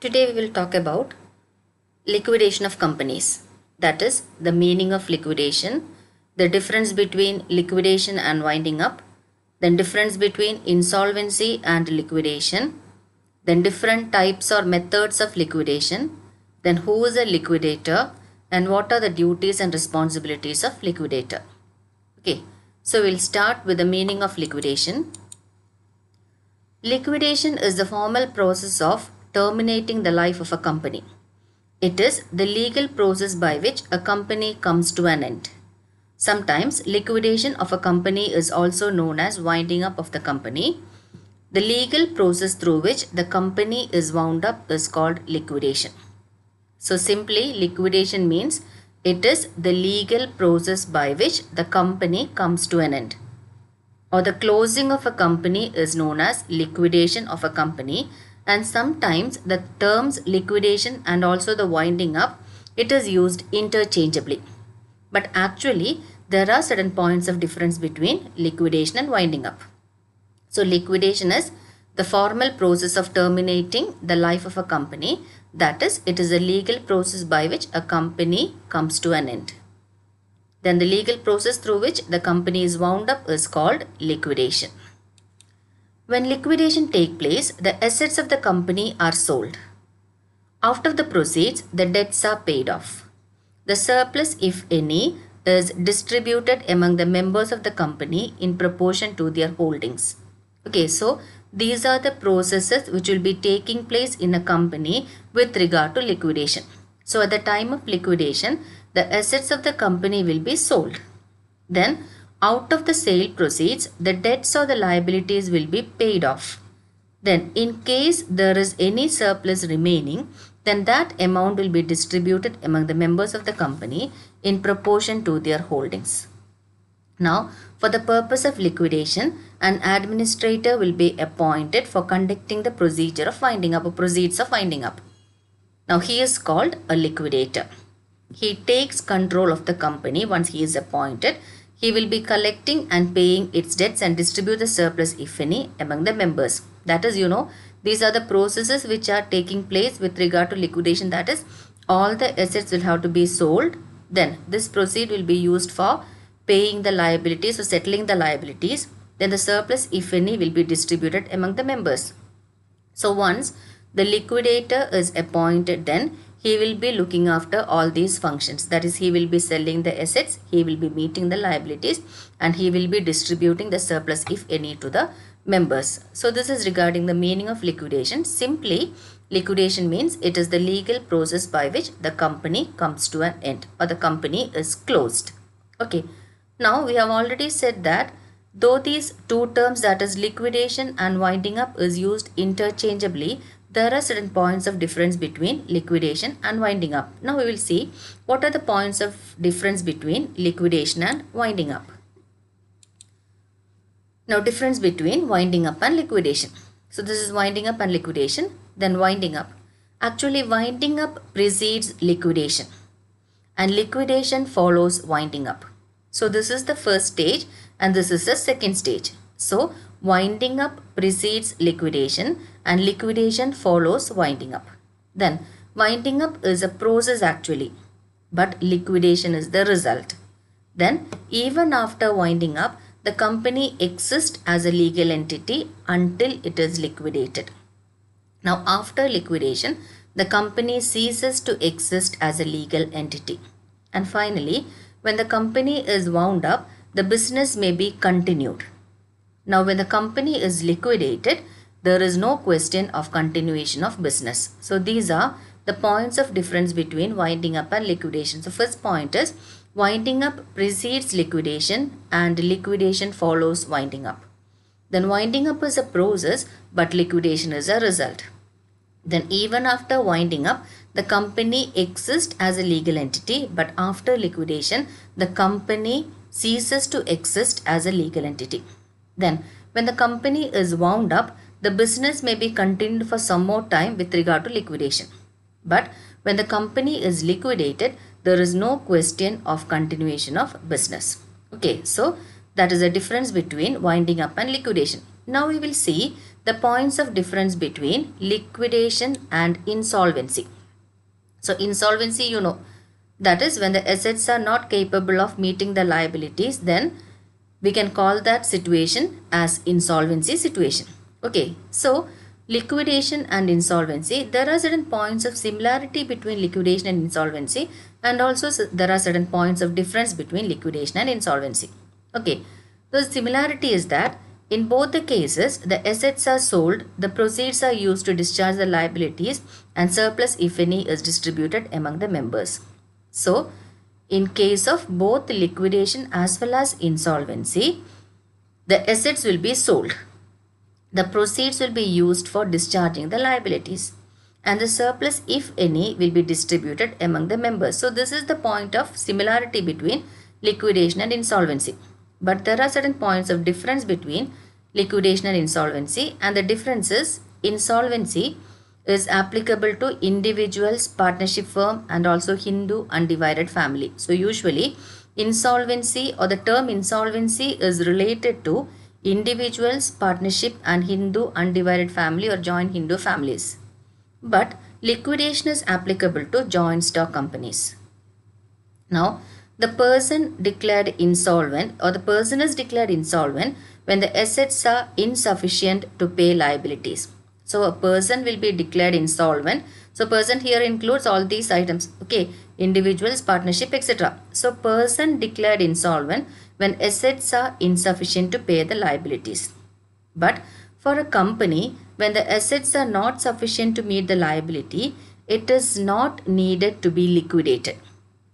Today we will talk about liquidation of companies. That is the meaning of liquidation, the difference between liquidation and winding up, then difference between insolvency and liquidation, then different types or methods of liquidation, then who is a liquidator and what are the duties and responsibilities of liquidator. Okay, so we'll start with the meaning of liquidation. Liquidation is the formal process of terminating the life of a company. It is the legal process by which a company comes to an end. Sometimes liquidation of a company is also known as winding up of the company. The legal process through which the company is wound up is called liquidation. So simply liquidation means it is the legal process by which the company comes to an end. Or the closing of a company is known as liquidation of a company, and sometimes the terms liquidation and also the winding up, it is used interchangeably. But actually there are certain points of difference between liquidation and winding up. So liquidation is the formal process of terminating the life of a company. That is, it is a legal process by which a company comes to an end. Then the legal process through which the company is wound up is called liquidation. When liquidation takes place, the assets of the company are sold. After the proceeds, the debts are paid off. The surplus, if any, is distributed among the members of the company in proportion to their holdings. Okay, so these are the processes which will be taking place in a company with regard to liquidation. So at the time of liquidation, the assets of the company will be sold. Then out of the sale proceeds, the debts or the liabilities will be paid off. Then in case there is any surplus remaining, then that amount will be distributed among the members of the company in proportion to their holdings. Now, for the purpose of liquidation, an administrator will be appointed for conducting the procedure of winding up or proceeds of winding up. Now, he is called a liquidator. He takes control of the company once he is appointed. He will be collecting and paying its debts and distribute the surplus, if any, among the members. That is, these are the processes which are taking place with regard to liquidation. That is, all the assets will have to be sold. Then this proceed will be used for paying the liabilities or settling the liabilities. Then the surplus, if any, will be distributed among the members. So once the liquidator is appointed, then he will be looking after all these functions. That is, he will be selling the assets, he will be meeting the liabilities, and he will be distributing the surplus, if any, to the members. So this is regarding the meaning of liquidation. Simply, liquidation means it is the legal process by which the company comes to an end or the company is closed. Okay. Now we have already said that though these two terms, that is liquidation and winding up, is used interchangeably, there are certain points of difference between liquidation and winding up. Now we will see what are the points of difference between liquidation and winding up. Now difference between winding up and liquidation. So this is winding up and liquidation, then winding up. Actually winding up precedes liquidation and liquidation follows winding up. So this is the first stage and this is the second stage. So winding up precedes liquidation and liquidation follows winding up. Then winding up is a process actually, but liquidation is the result. Then even after winding up, the company exists as a legal entity until it is liquidated. Now after liquidation, the company ceases to exist as a legal entity. And finally, when the company is wound up, the business may be continued. Now when the company is liquidated, there is no question of continuation of business. So these are the points of difference between winding up and liquidation. So first point is winding up precedes liquidation and liquidation follows winding up. Then winding up is a process but liquidation is a result. Then even after winding up, the company exists as a legal entity, but after liquidation, the company ceases to exist as a legal entity. Then when the company is wound up, the business may be continued for some more time with regard to liquidation. But when the company is liquidated, there is no question of continuation of business. Okay, so that is the difference between winding up and liquidation. Now we will see the points of difference between liquidation and insolvency. So insolvency, you know, that is when the assets are not capable of meeting the liabilities, then we can call that situation as insolvency situation. Okay, so liquidation and insolvency, there are certain points of similarity between liquidation and insolvency, and also there are certain points of difference between liquidation and insolvency. Okay, the similarity is that in both the cases, the assets are sold, the proceeds are used to discharge the liabilities, and surplus, if any, is distributed among the members. So, in case of both liquidation as well as insolvency, the assets will be sold. The proceeds will be used for discharging the liabilities, and the surplus, if any, will be distributed among the members. So, this is the point of similarity between liquidation and insolvency. But there are certain points of difference between liquidation and insolvency, and the difference is insolvency is applicable to individuals, partnership firm, and also Hindu undivided family. So usually insolvency or the term insolvency is related to individuals, partnership, and Hindu undivided family or joint Hindu families. But liquidation is applicable to joint stock companies. Now, the person declared insolvent or the person is declared insolvent when the assets are insufficient to pay liabilities. So, a person will be declared insolvent. So, person here includes all these items. Okay, individuals, partnership, etc. So, person declared insolvent when assets are insufficient to pay the liabilities. But for a company, when the assets are not sufficient to meet the liability, it is not needed to be liquidated,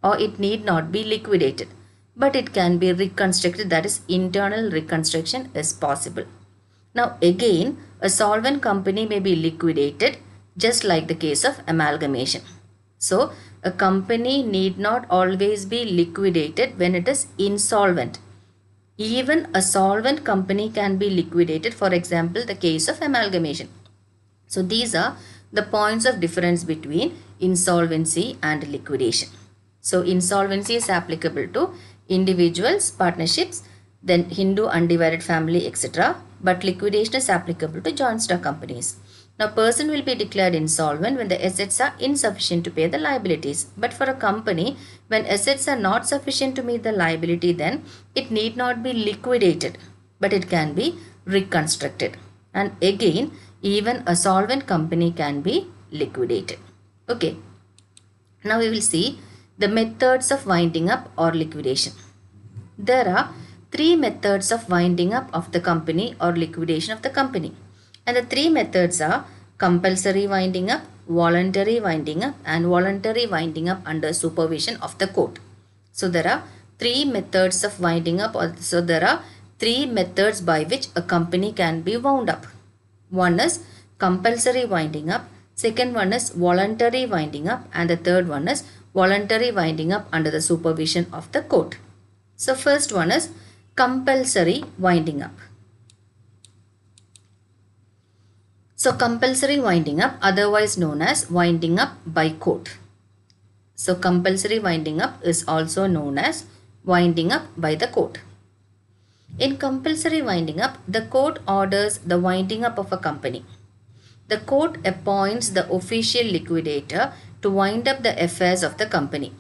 or it need not be liquidated, but it can be reconstructed, that is internal reconstruction is possible. Now again, a solvent company may be liquidated just like the case of amalgamation. So a company need not always be liquidated when it is insolvent. Even a solvent company can be liquidated, for example the case of amalgamation. So these are the points of difference between insolvency and liquidation. So insolvency is applicable to individuals, partnerships, then Hindu undivided family, etc. But liquidation is applicable to joint stock companies. Now, person will be declared insolvent when the assets are insufficient to pay the liabilities. But for a company, when assets are not sufficient to meet the liability, then it need not be liquidated, but it can be reconstructed. And again, even a solvent company can be liquidated. Okay. Now we will see the methods of winding up or liquidation. There are three methods of winding up of the company or liquidation of the company. And the three methods are compulsory winding up, voluntary winding up, and voluntary winding up under supervision of the court. So there are three methods of winding up, so there are three methods by which a company can be wound up. One is compulsory winding up, second one is voluntary winding up, and the third one is voluntary winding up under the supervision of the court. So first one is compulsory winding up. So compulsory winding up, otherwise known as winding up by court. So compulsory winding up is also known as winding up by the court. In compulsory winding up, the court orders the winding up of a company. The court appoints the official liquidator to wind up the affairs of the company.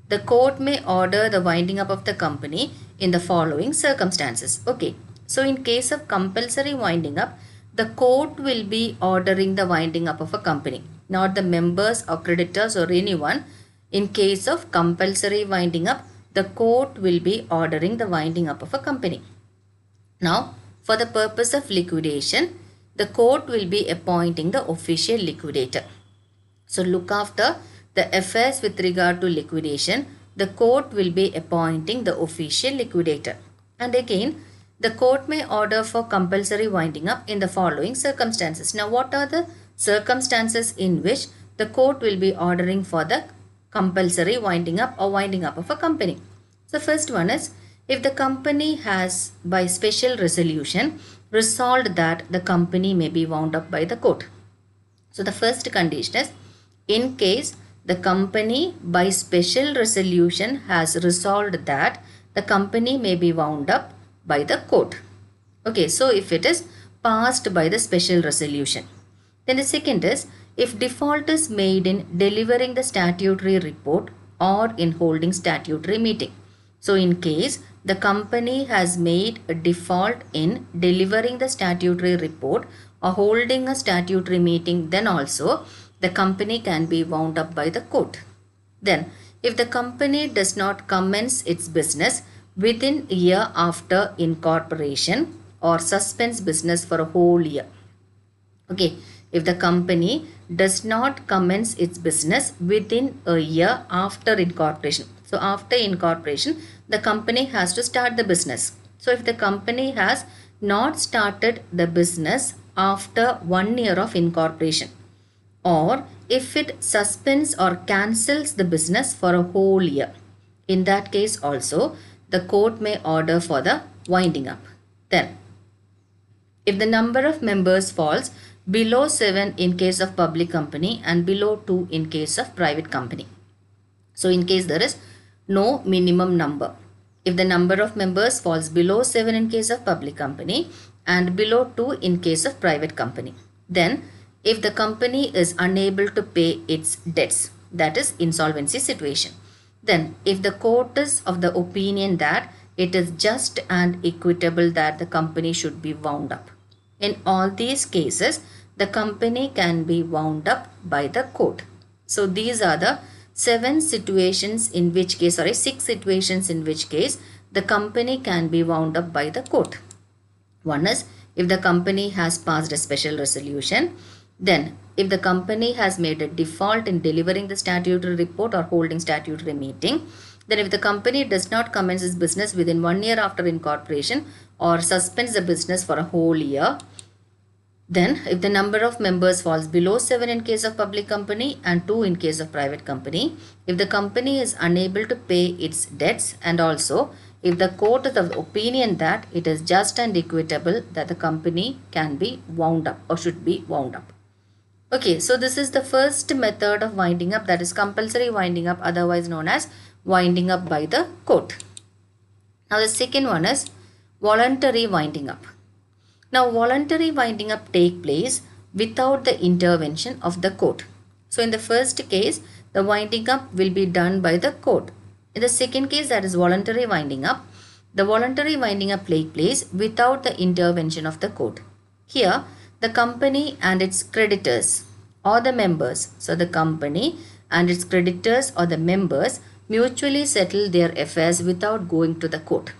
The court may order the winding up of the company in the following circumstances. Okay, so in case of compulsory winding up, the court will be ordering the winding up of a company, not the members or creditors or anyone. In case of compulsory winding up, the court will be ordering the winding up of a company. Now, for the purpose of liquidation, the court will be appointing the official liquidator. So, look after the affairs with regard to liquidation, the court will be appointing the official liquidator. And again, the court may order for compulsory winding up in the following circumstances. Now, what are the circumstances in which the court will be ordering for the compulsory winding up or winding up of a company? So, first one is if the company has by special resolution resolved that the company may be wound up by the court. So, the first condition is in case the company by special resolution has resolved that the company may be wound up by the court. Okay, so if it is passed by the special resolution. Then the second is if default is made in delivering the statutory report or in holding statutory meeting. So in case the company has made a default in delivering the statutory report or holding a statutory meeting, then also the company can be wound up by the court. Then if the company does not commence its business within a year after incorporation or suspends business for a whole year. Okay, if the company does not commence its business within a year after incorporation. So after incorporation, the company has to start the business. So if the company has not started the business after 1 year of incorporation, or if it suspends or cancels the business for a whole year, in that case also the court may order for the winding up. Then if the number of members falls below 7 in case of public company and below 2 in case of private company. So in case there is no minimum number. If the number of members falls below 7 in case of public company and below 2 in case of private company. Then if the company is unable to pay its debts, that is insolvency situation. Then if the court is of the opinion that it is just and equitable that the company should be wound up. In all these cases, the company can be wound up by the court. So these are the 6 situations in which case the company can be wound up by the court. One is if the company has passed a special resolution. Then if the company has made a default in delivering the statutory report or holding statutory meeting. Then if the company does not commence its business within 1 year after incorporation or suspends the business for a whole year. Then if the number of members falls below 7 in case of public company and 2 in case of private company. If the company is unable to pay its debts, and also if the court is of the opinion that it is just and equitable that the company can be wound up or should be wound up. Okay, so this is the first method of winding up, that is compulsory winding up, otherwise known as winding up by the court. Now the second one is voluntary winding up. Now voluntary winding up take place without the intervention of the court. So in the first case, the winding up will be done by the court. In the second case, that is voluntary winding up, the voluntary winding up take place without the intervention of the court. Here, the company and its creditors or the members, so the company and its creditors or the members mutually settle their affairs without going to the court.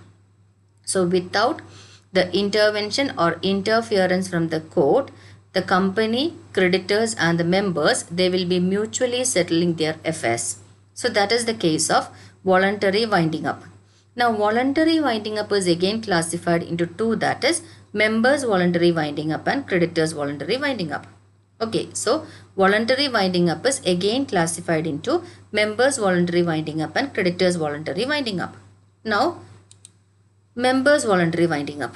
So without the intervention or interference from the court, the company, creditors and the members, they will be mutually settling their affairs. So that is the case of voluntary winding up. Now voluntary winding up is again classified into two, that is members voluntary winding up and creditors voluntary winding up. Okay, so voluntary winding up is again classified into members voluntary winding up and creditors voluntary winding up. Now members voluntary winding up.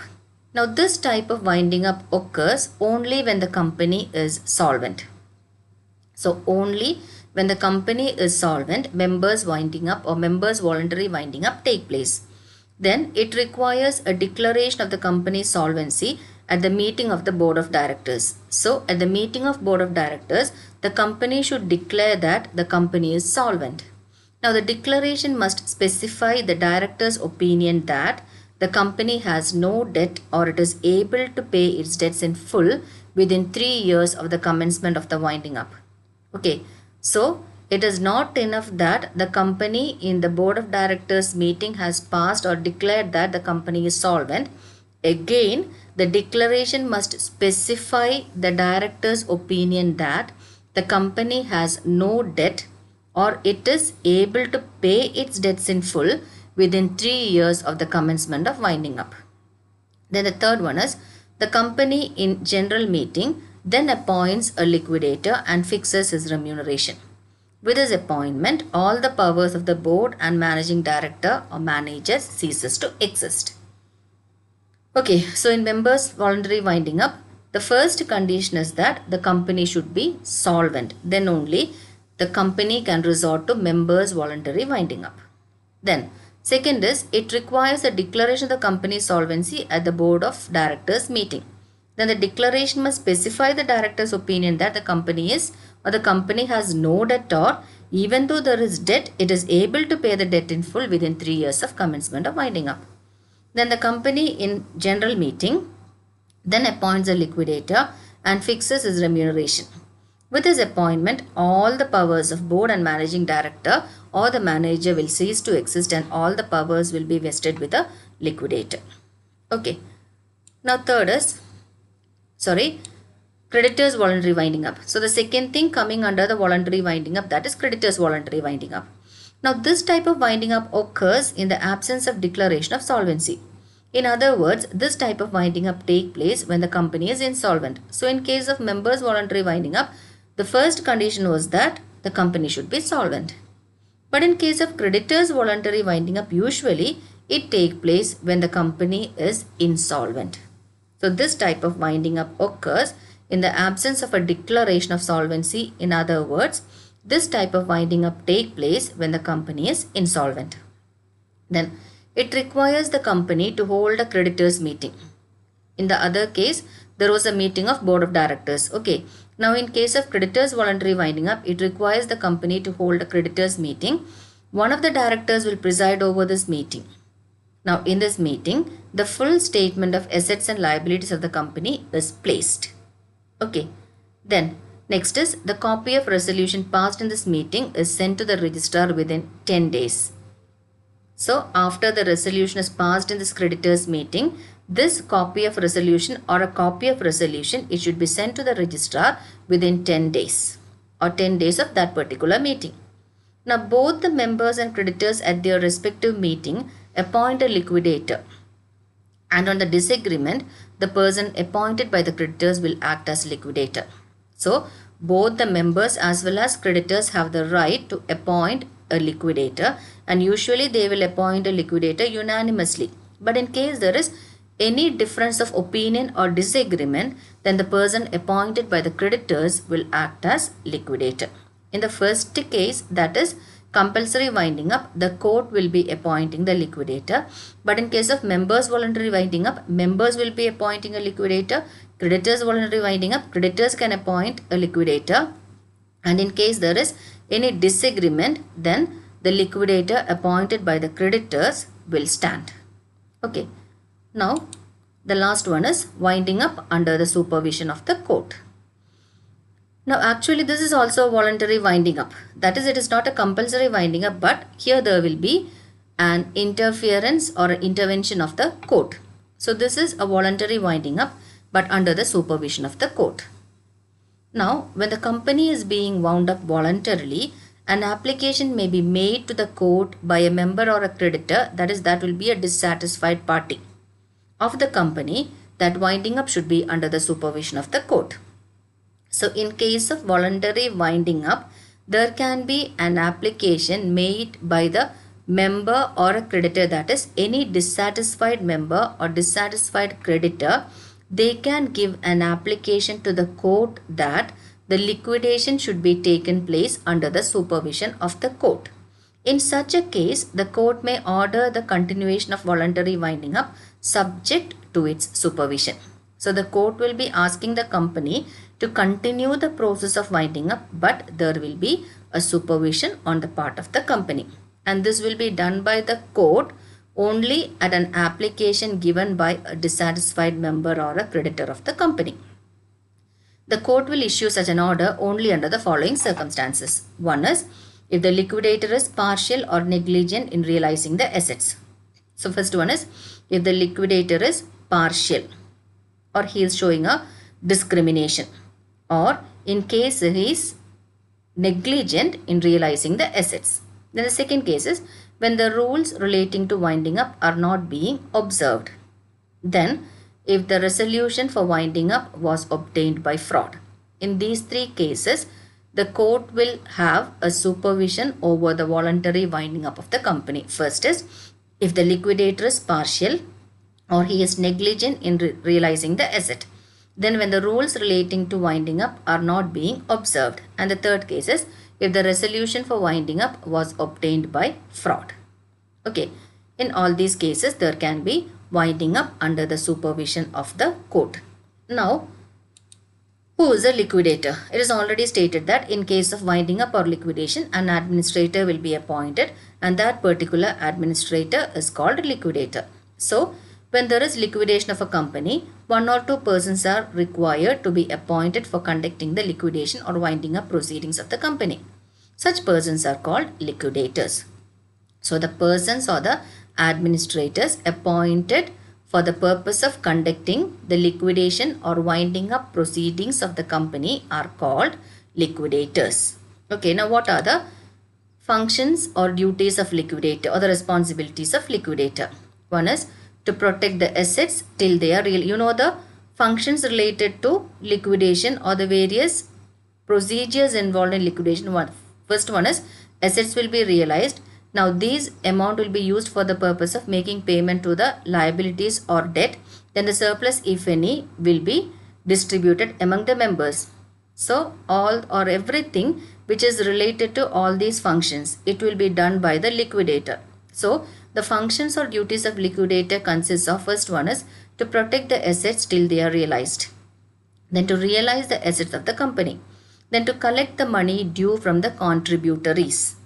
Now this type of winding up occurs only when the company is solvent. So only when the company is solvent, members winding up or members voluntary winding up take place. Then it requires a declaration of the company's solvency at the meeting of the board of directors. So at the meeting of board of directors, the company should declare that the company is solvent. Now the declaration must specify the director's opinion that the company has no debt or it is able to pay its debts in full within 3 years of the commencement of the winding up. Okay, so it is not enough that the company in the board of directors meeting has passed or declared that the company is solvent. Again, the declaration must specify the director's opinion that the company has no debt or it is able to pay its debts in full within 3 years of the commencement of winding up. Then the third one is the company in general meeting then appoints a liquidator and fixes his remuneration. With his appointment, all the powers of the board and managing director or manager ceases to exist. Okay, so in members voluntary winding up, the first condition is that the company should be solvent. Then only the company can resort to members voluntary winding up. Then second is it requires a declaration of the company's solvency at the board of directors meeting. then the declaration must specify the director's opinion that the company is or the company has no debt, or even though there is debt, it is able to pay the debt in full within 3 years of commencement of winding up. Then the company in general meeting then appoints a liquidator and fixes his remuneration. With his appointment, all the powers of board and managing director or the manager will cease to exist, and all the powers will be vested with the liquidator. Okay. Now third is, creditors voluntary winding up. So the second thing coming under the voluntary winding up, that is creditors voluntary winding up. Now this type of winding up occurs in the absence of declaration of solvency. In other words, this type of winding up take place when the company is insolvent. So in case of members voluntary winding up, the first condition was that the company should be solvent. But in case of creditors voluntary winding up, usually it takes place when the company is insolvent. So this type of winding up occurs in the absence of a declaration of solvency. In other words, this type of winding up take place when the company is insolvent. Then it requires the company to hold a creditors meeting. In the other case, there was a meeting of board of directors. Okay. Now in case of creditors voluntary winding up, it requires the company to hold a creditors meeting. One of the directors will preside over this meeting. Now in this meeting, the full statement of assets and liabilities of the company is placed. Okay. Then next is the copy of resolution passed in this meeting is sent to the registrar within 10 days. So after the resolution is passed in this creditors meeting, this copy of resolution or a copy of resolution, it should be sent to the registrar within 10 days or 10 days of that particular meeting. Now both the members and creditors at their respective meeting appoint a liquidator, and on the disagreement, the person appointed by the creditors will act as liquidator. So both the members as well as creditors have the right to appoint a liquidator, and usually they will appoint a liquidator unanimously. But in case there is any difference of opinion or disagreement, then the person appointed by the creditors will act as liquidator. In the first case, that is compulsory winding up, the court will be appointing the liquidator. But in case of members voluntary winding up, members will be appointing a liquidator. Creditors voluntary winding up, creditors can appoint a liquidator. And in case there is any disagreement, then the liquidator appointed by the creditors will stand. Okay. Now the last one is winding up under the supervision of the court. Now actually this is also voluntary winding up. That is, it is not a compulsory winding up, but here there will be an interference or intervention of the court. So this is a voluntary winding up, but under the supervision of the court. Now when the company is being wound up voluntarily, an application may be made to the court by a member or a creditor, that will be a dissatisfied party of the company, that winding up should be under the supervision of the court. So in case of voluntary winding up, there can be an application made by the member or a creditor, that is any dissatisfied member or dissatisfied creditor. They can give an application to the court that the liquidation should be taken place under the supervision of the court. In such a case, the court may order the continuation of voluntary winding up subject to its supervision. So the court will be asking the company to continue the process of winding up, but there will be a supervision on the part of the company. And this will be done by the court only at an application given by a dissatisfied member or a creditor of the company. The court will issue such an order only under the following circumstances. One is if the liquidator is partial or negligent in realizing the assets. So first one is if the liquidator is partial or he is showing a discrimination, or in case he is negligent in realizing the assets. Then the second case is when the rules relating to winding up are not being observed. Then if the resolution for winding up was obtained by fraud. In these three cases, the court will have a supervision over the voluntary winding up of the company. First is if the liquidator is partial or he is negligent in realizing the asset. Then when the rules relating to winding up are not being observed. And the third case is if the resolution for winding up was obtained by fraud. Okay. In all these cases, there can be winding up under the supervision of the court. Now, who is a liquidator? It is already stated that in case of winding up or liquidation, an administrator will be appointed and that particular administrator is called liquidator. So, when there is liquidation of a company, one or two persons are required to be appointed for conducting the liquidation or winding up proceedings of the company. Such persons are called liquidators. So, the persons or the administrators appointed for the purpose of conducting the liquidation or winding up proceedings of the company are called liquidators. Okay, now what are the functions or duties of liquidator or the responsibilities of liquidator? One is to protect the assets till they are real. You know the functions related to liquidation or the various procedures involved in liquidation. First one is assets will be realized. Now these amount will be used for the purpose of making payment to the liabilities or debt. Then the surplus, if any, will be distributed among the members. So all or everything which is related to all these functions, it will be done by the liquidator. So the functions or duties of liquidator consists of, first one is to protect the assets till they are realized. Then to realize the assets of the company. Then to collect the money due from the contributories.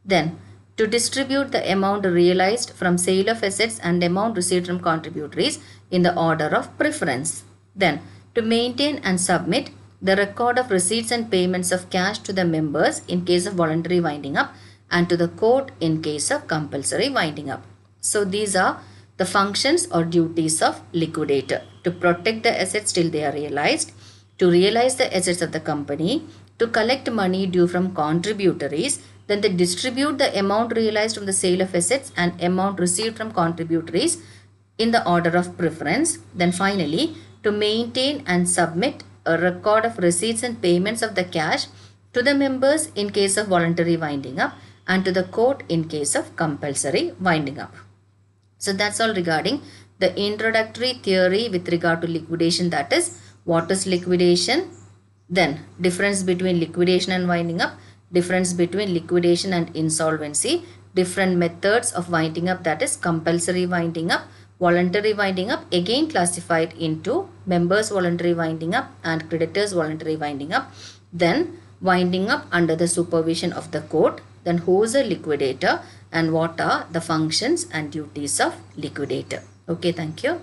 Then to distribute the amount realized from sale of assets and amount received from contributories in the order of preference. Then to maintain and submit the record of receipts and payments of cash to the members in case of voluntary winding up and to the court in case of compulsory winding up. So these are the functions or duties of liquidator: to protect the assets till they are realized, to realize the assets of the company, to collect money due from contributories, then they distribute the amount realized from the sale of assets and amount received from contributories in the order of preference. Then finally, to maintain and submit a record of receipts and payments of the cash to the members in case of voluntary winding up and to the court in case of compulsory winding up. So that's all regarding the introductory theory with regard to liquidation, that is what is liquidation, then difference between liquidation and winding up, difference between liquidation and insolvency, different methods of winding up, that is compulsory winding up, voluntary winding up, again classified into members voluntary winding up and creditors voluntary winding up, then winding up under the supervision of the court, then who is a liquidator and what are the functions and duties of liquidator. Okay, thank you.